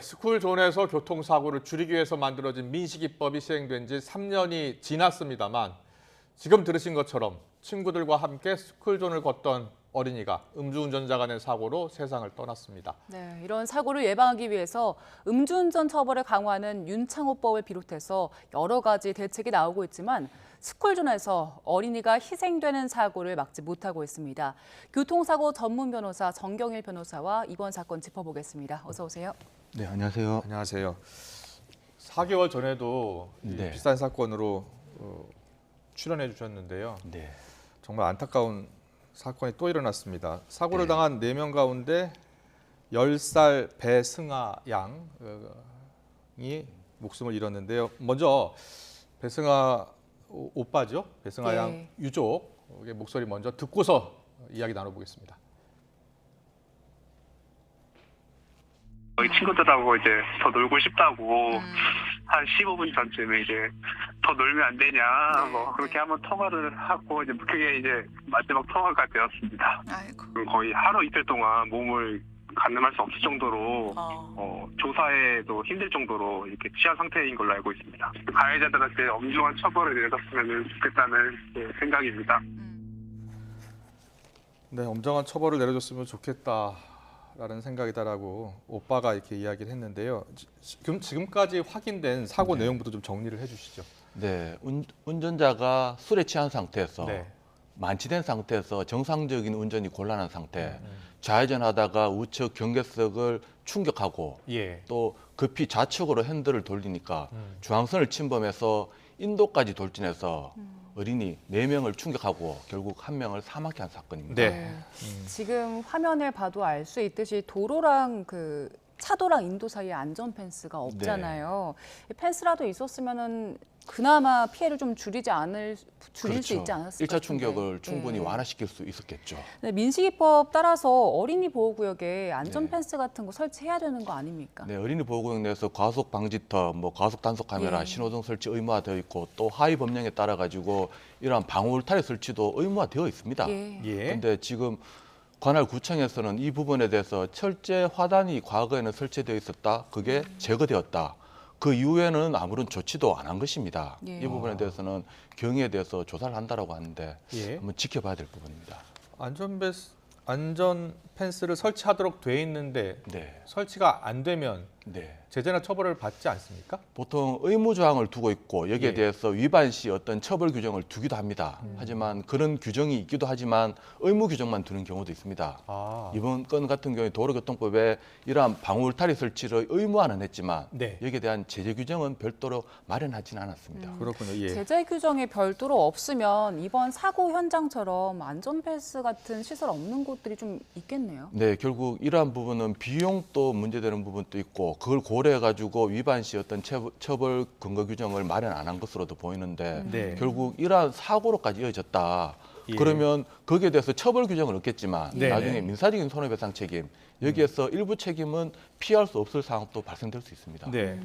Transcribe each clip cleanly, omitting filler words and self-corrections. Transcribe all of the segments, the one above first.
스쿨존에서 교통사고를 줄이기 위해서 만들어진 민식이법이 시행된 지 3년이 지났습니다만 지금 들으신 것처럼 친구들과 함께 스쿨존을 걷던 어린이가 음주운전자가 낸 사고로 세상을 떠났습니다. 네, 이런 사고를 예방하기 위해서 음주운전 처벌을 강화하는 윤창호법을 비롯해서 여러 가지 대책이 나오고 있지만 스쿨존에서 어린이가 희생되는 사고를 막지 못하고 있습니다. 교통사고 전문 변호사 정경일 변호사와 이번 사건 짚어보겠습니다. 어서 오세요. 네, 안녕하세요. 안녕하세요. 4개월 전에도 네. 비슷한 사건으로 출연해 주셨는데요. 네. 정말 안타까운 사건이 또 일어났습니다. 사고를 네. 당한 4명 가운데 10살 배승아 양이 목숨을 잃었는데요. 먼저 배승아 오빠죠. 배승아 네. 양 유족의 목소리 먼저 듣고서 이야기 나눠보겠습니다. 친구들하고 이제 더 놀고 싶다고 한 15분 전쯤에 이제 더 놀면 안 되냐 뭐 그렇게 한번 통화를 하고 이제 그게 이제 마지막 통화가 되었습니다. 아이고. 거의 하루 이틀 동안 몸을 가늠할 수 없을 정도로 조사에도 힘들 정도로 이렇게 취한 상태인 걸로 알고 있습니다. 가해자들한테 엄중한 처벌을 내렸으면 좋겠다는 생각입니다. 네, 엄정한 처벌을 내려줬으면 좋겠다라는 생각이다라고 오빠가 이렇게 이야기를 했는데요. 지금까지 확인된 사고 내용부터 좀 정리를 해주시죠. 네, 운전자가 술에 취한 상태에서 네. 만취된 상태에서 정상적인 운전이 곤란한 상태, 좌회전하다가 우측 경계석을 충격하고 예. 또 급히 좌측으로 핸들을 돌리니까 중앙선을 침범해서 인도까지 돌진해서 어린이 4명을 충격하고 결국 1명을 사망케 한 사건입니다. 네. 지금 화면을 봐도 알 수 있듯이 도로랑 차도랑 인도 사이에 안전 펜스가 없잖아요. 이 펜스라도 있었으면은 그나마 피해를 좀 줄일 수 있지 않았을까? 1차 충격을 충분히 네. 완화시킬 수 있었겠죠. 네, 민식이법 따라서 어린이 보호구역에 안전 네. 펜스 같은 거 설치해야 되는 거 아닙니까? 네, 어린이 보호구역 내에서 과속 방지턱, 과속 단속 카메라, 예. 신호등 설치 의무화되어 있고 또 하위 법령에 따라 가지고 이러한 방호 울타리 설치도 의무화되어 있습니다. 예. 예. 그런데 지금 관할 구청에서는 이 부분에 대해서 철제 화단이 과거에는 설치되어 있었다. 그게 제거되었다. 그 이후에는 아무런 조치도 안 한 것입니다. 예. 이 부분에 대해서는 경위에 대해서 조사를 한다라고 하는데 예. 한번 지켜봐야 될 부분입니다. 안전 펜스를 설치하도록 돼 있는데 네, 설치가 안 되면 네. 제재나 처벌을 받지 않습니까? 보통 의무 조항을 두고 있고 여기에 예. 대해서 위반 시 어떤 처벌 규정을 두기도 합니다. 하지만 그런 규정이 있기도 하지만 의무 규정만 두는 경우도 있습니다. 아. 이번 건 같은 경우에 도로교통법에 이러한 방호 울타리 설치를 의무화는 했지만 네. 여기에 대한 제재 규정은 별도로 마련하지는 않았습니다. 그렇군요. 예. 제재 규정이 별도로 없으면 이번 사고 현장처럼 안전 펜스 같은 시설 없는 곳들이 좀 있겠네요. 네, 결국 이러한 부분은 비용도 문제되는 부분도 있고 그걸 고려해가지고 위반 시 어떤 처벌 근거 규정을 마련 안 한 것으로도 보이는데 네. 결국 이러한 사고로까지 이어졌다. 예. 그러면 거기에 대해서 처벌 규정은 없겠지만 네. 나중에 민사적인 손해배상 책임 여기에서 일부 책임은 피할 수 없을 상황도 발생될 수 있습니다. 네.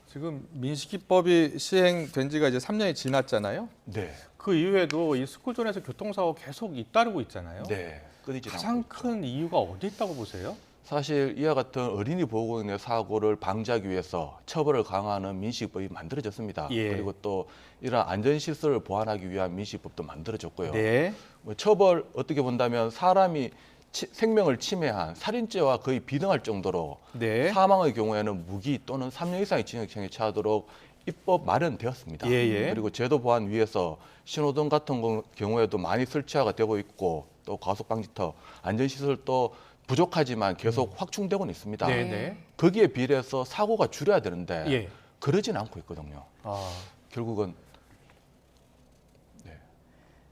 지금 민식이법이 시행된 지가 이제 3년이 지났잖아요. 네, 그 이후에도 이 스쿨존에서 교통사고 계속 잇따르고 있잖아요. 네. 끊이지 가장 않고 있죠. 큰 이유가 어디 있다고 보세요? 사실 이와 같은 어린이 보호구역 내 사고를 방지하기 위해서 처벌을 강화하는 민식법이 만들어졌습니다. 예. 그리고 또 이러한 안전시설을 보완하기 위한 민식법도 만들어졌고요. 네. 처벌 어떻게 본다면 사람이 생명을 침해한 살인죄와 거의 비등할 정도로 네. 사망의 경우에는 무기 또는 3년 이상의 징역형에 처하도록 입법 마련되었습니다. 예. 그리고 제도 보완 위해서 신호등 같은 경우에도 많이 설치가 되고 있고 또 과속방지턱, 안전시설도 부족하지만 계속 확충되고는 있습니다. 네. 거기에 비례해서 사고가 줄여야 되는데 예. 그러진 않고 있거든요. 아. 결국은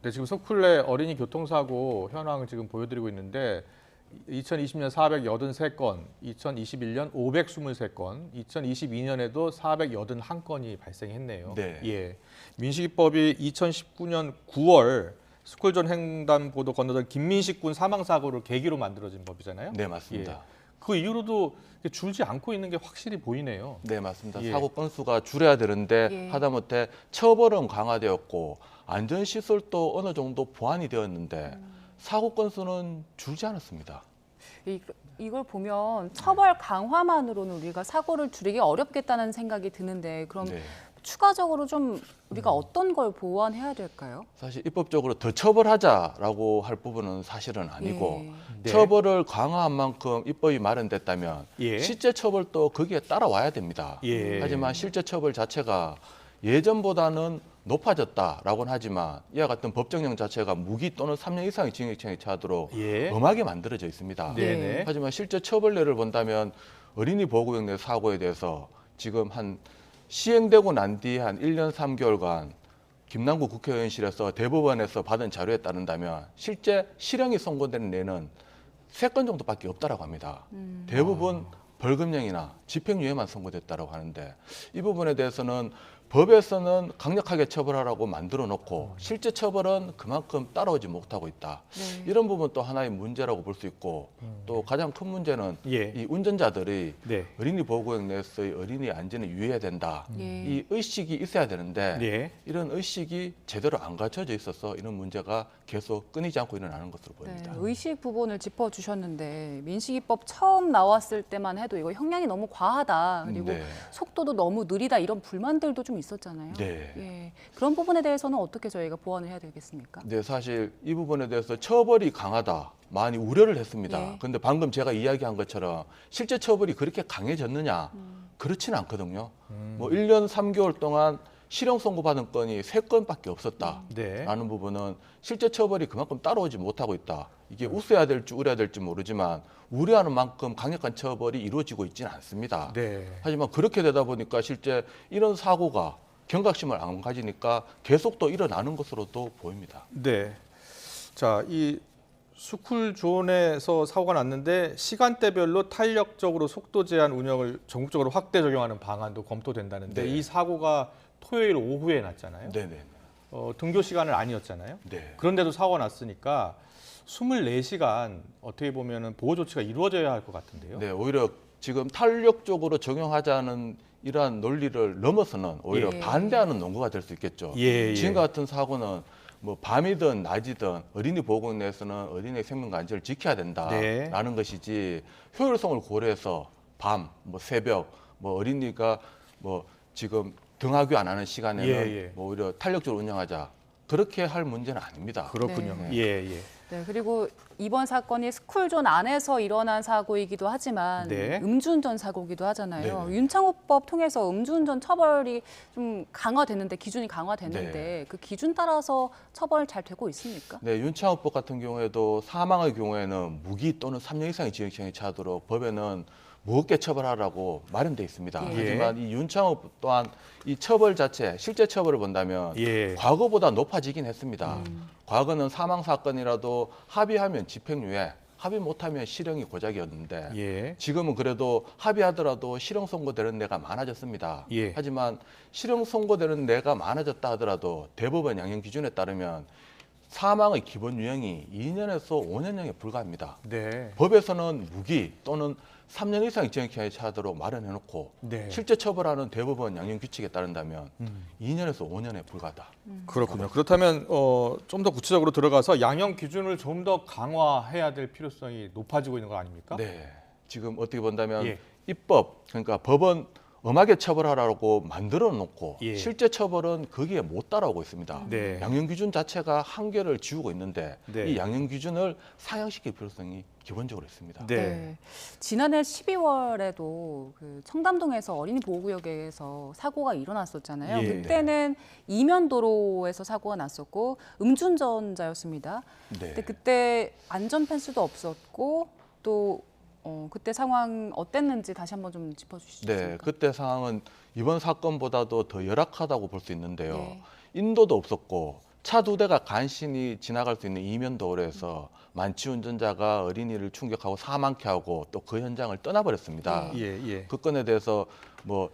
네, 지금 서쿨내 어린이 교통사고 현황을 지금 보여드리고 있는데 2020년 483건, 2021년 523건, 2022년에도 481건이 발생했네요. 네. 예. 민식이법이 2019년 9월 스쿨존 횡단보도 건너던 김민식 군 사망 사고를 계기로 만들어진 법이잖아요. 네, 맞습니다. 예. 그 이후로도 줄지 않고 있는 게 확실히 보이네요. 네, 맞습니다. 예. 사고 건수가 줄여야 되는데 예. 하다못해 처벌은 강화되었고 안전시설도 어느 정도 보완이 되었는데 사고 건수는 줄지 않았습니다. 이걸 보면 처벌 강화만으로는 우리가 사고를 줄이기 어렵겠다는 생각이 드는데 그럼 네. 추가적으로 좀 우리가 어떤 걸 보완해야 될까요? 사실 입법적으로 더 처벌하자라고 할 부분은 사실은 아니고 예. 네. 처벌을 강화한 만큼 입법이 마련됐다면 예. 실제 처벌도 거기에 따라와야 됩니다. 예. 하지만 실제 처벌 자체가 예전보다는 높아졌다라고는 하지만 이와 같은 법정형 자체가 무기 또는 3년 이상의 징역형에 처하도록 예. 엄하게 만들어져 있습니다. 네네. 하지만 실제 처벌례를 본다면 어린이 보호구역 내 사고에 대해서 지금 한 시행되고 난 뒤에 한 1년 3개월간 김남국 국회의원실에서 대법원에서 받은 자료에 따른다면 실제 실형이 선고되는 예는 3건 정도밖에 없다라고 합니다. 대부분 벌금형이나 집행유예만 선고됐다라고 하는데 이 부분에 대해서는 법에서는 강력하게 처벌하라고 만들어 놓고 실제 처벌은 그만큼 따라오지 못하고 있다. 네. 이런 부분 또 하나의 문제라고 볼 수 있고 또 가장 큰 문제는 예. 이 운전자들이 네. 어린이 보호구역 내에서의 어린이 안전을 유의해야 된다. 예. 이 의식이 있어야 되는데 예. 이런 의식이 제대로 안 갖춰져 있어서 이런 문제가 계속 끊이지 않고 일어나는 것으로 네, 보입니다. 의식 부분을 짚어주셨는데 민식이법 처음 나왔을 때만 해도 이거 형량이 너무 과하다 그리고 네. 속도도 너무 느리다 이런 불만들도 좀 있었잖아요. 네. 예, 그런 부분에 대해서는 어떻게 저희가 보완을 해야 되겠습니까? 네, 사실 이 부분에 대해서 처벌이 강하다. 많이 우려를 했습니다. 예. 그런데 방금 제가 이야기한 것처럼 실제 처벌이 그렇게 강해졌느냐? 그렇지는 않거든요. 뭐 1년 3개월 동안 실형 선고받은 건이 3건밖에 없었다. 네. 라는 부분은 실제 처벌이 그만큼 따라오지 못하고 있다. 이게 웃어야 될지 우려야 될지 모르지만 우려하는 만큼 강력한 처벌이 이루어지고 있지는 않습니다. 네. 하지만 그렇게 되다 보니까 실제 이런 사고가 경각심을 안 가지니까 계속 또 일어나는 것으로도 보입니다. 네. 자, 이 스쿨존에서 사고가 났는데 시간대별로 탄력적으로 속도 제한 운영을 전국적으로 확대 적용하는 방안도 검토된다는데 네. 이 사고가 토요일 오후에 났잖아요. 네네. 등교 시간은 아니었잖아요. 네. 그런데도 사고가 났으니까 24시간 어떻게 보면은 보호 조치가 이루어져야 할 것 같은데요. 네, 오히려 지금 탄력적으로 적용하자는 이러한 논리를 넘어서는 오히려 예. 반대하는 논거가 될 수 있겠죠. 예. 지금 같은 사고는 뭐 밤이든 낮이든 어린이 보호구역 내에서는 어린이의 생명과 안전을 지켜야 된다라는 네. 것이지 효율성을 고려해서 밤, 뭐 새벽, 뭐 어린이가 뭐 지금 등하교 안 하는 시간에는 예. 뭐 오히려 탄력적으로 운영하자 그렇게 할 문제는 아닙니다. 그렇군요. 네. 예. 네, 그리고 이번 사건이 스쿨존 안에서 일어난 사고이기도 하지만 네. 음주운전 사고이기도 하잖아요. 네네. 윤창호법 통해서 음주운전 처벌이 좀 강화됐는데 기준이 강화됐는데 네. 그 기준 따라서 처벌 잘 되고 있습니까? 네, 윤창호법 같은 경우에도 사망의 경우에는 무기 또는 3년 이상의 징역형이 처하도록 법에는 무겁게 처벌하라고 마련돼 있습니다. 예. 하지만 이 윤창호법 또한 이 처벌 자체, 실제 처벌을 본다면 예. 과거보다 높아지긴 했습니다. 과거는 사망 사건이라도 합의하면 집행유예, 합의 못하면 실형이 고작이었는데 예. 지금은 그래도 합의하더라도 실형 선고되는 데가 많아졌습니다. 예. 하지만 실형 선고되는 데가 많아졌다 하더라도 대법원 양형 기준에 따르면 사망의 기본 유형이 2년에서 5년형에 불과합니다. 네. 법에서는 무기 또는 3년 이상의 징역형에 처하도록 마련해놓고 네. 실제 처벌하는 대법원 양형 규칙에 따른다면 2년에서 5년에 불과하다. 그렇군요. 그렇다면 좀 더 구체적으로 들어가서 양형 기준을 좀 더 강화해야 될 필요성이 높아지고 있는 거 아닙니까? 네, 지금 어떻게 본다면 예. 입법, 그러니까 법은 엄하게 처벌하라고 만들어 놓고 예. 실제 처벌은 거기에 못 따라오고 있습니다. 네. 양형 기준 자체가 한계를 지우고 있는데 네. 이 양형 기준을 상향시킬 필요성이 기본적으로 있습니다. 네. 지난해 12월에도 그 청담동에서 어린이 보호구역에서 사고가 일어났었잖아요. 예. 그때는 이면도로에서 사고가 났었고 음주운전자였습니다. 네. 근데 그때 안전 펜스도 없었고 또 그때 상황 어땠는지 다시 한번 좀 짚어주시죠. 네, 그때 상황은 이번 사건보다도 더 열악하다고 볼 수 있는데요. 네. 인도도 없었고 차 2대가 간신히 지나갈 수 있는 이면도로에서 만취 운전자가 어린이를 충격하고 사망케 하고 또 그 현장을 떠나버렸습니다. 예. 그 건에 대해서 뭐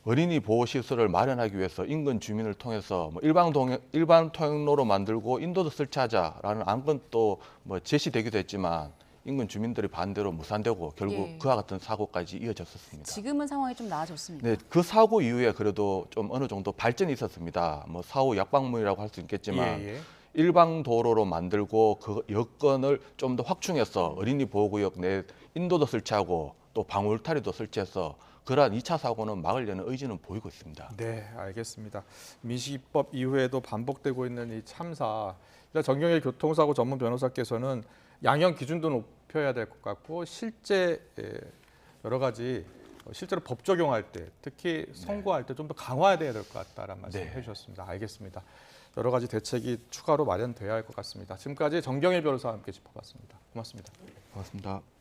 어린이 보호 시설을 마련하기 위해서 인근 주민을 통해서 뭐 일반 통로로 만들고 인도도 설치하자라는 안건도 뭐 제시되기도 했지만 인근 주민들이 반대로 무산되고 결국 예. 그와 같은 사고까지 이어졌었습니다. 지금은 상황이 좀 나아졌습니다. 네, 그 사고 이후에 그래도 좀 어느 정도 발전이 있었습니다. 뭐 사후 약방문이라고 할 수 있겠지만 예. 일방 도로로 만들고 그 여건을 좀 더 확충해서 어린이 보호구역 내 인도도 설치하고 또 방울타리도 설치해서 그러한 2차 사고는 막으려는 의지는 보이고 있습니다. 네, 알겠습니다. 민식이법 이후에도 반복되고 있는 이 참사. 일단 정경일 교통사고 전문 변호사께서는 양형 기준도 높여야 될 것 같고 실제 여러 가지 실제로 법 적용할 때 특히 선고할 때 좀 더 강화해야 될 것 같다라는 말씀 해주셨습니다. 알겠습니다. 여러 가지 대책이 추가로 마련돼야 할 것 같습니다. 지금까지 정경일 변호사와 함께 짚어봤습니다. 고맙습니다. 고맙습니다.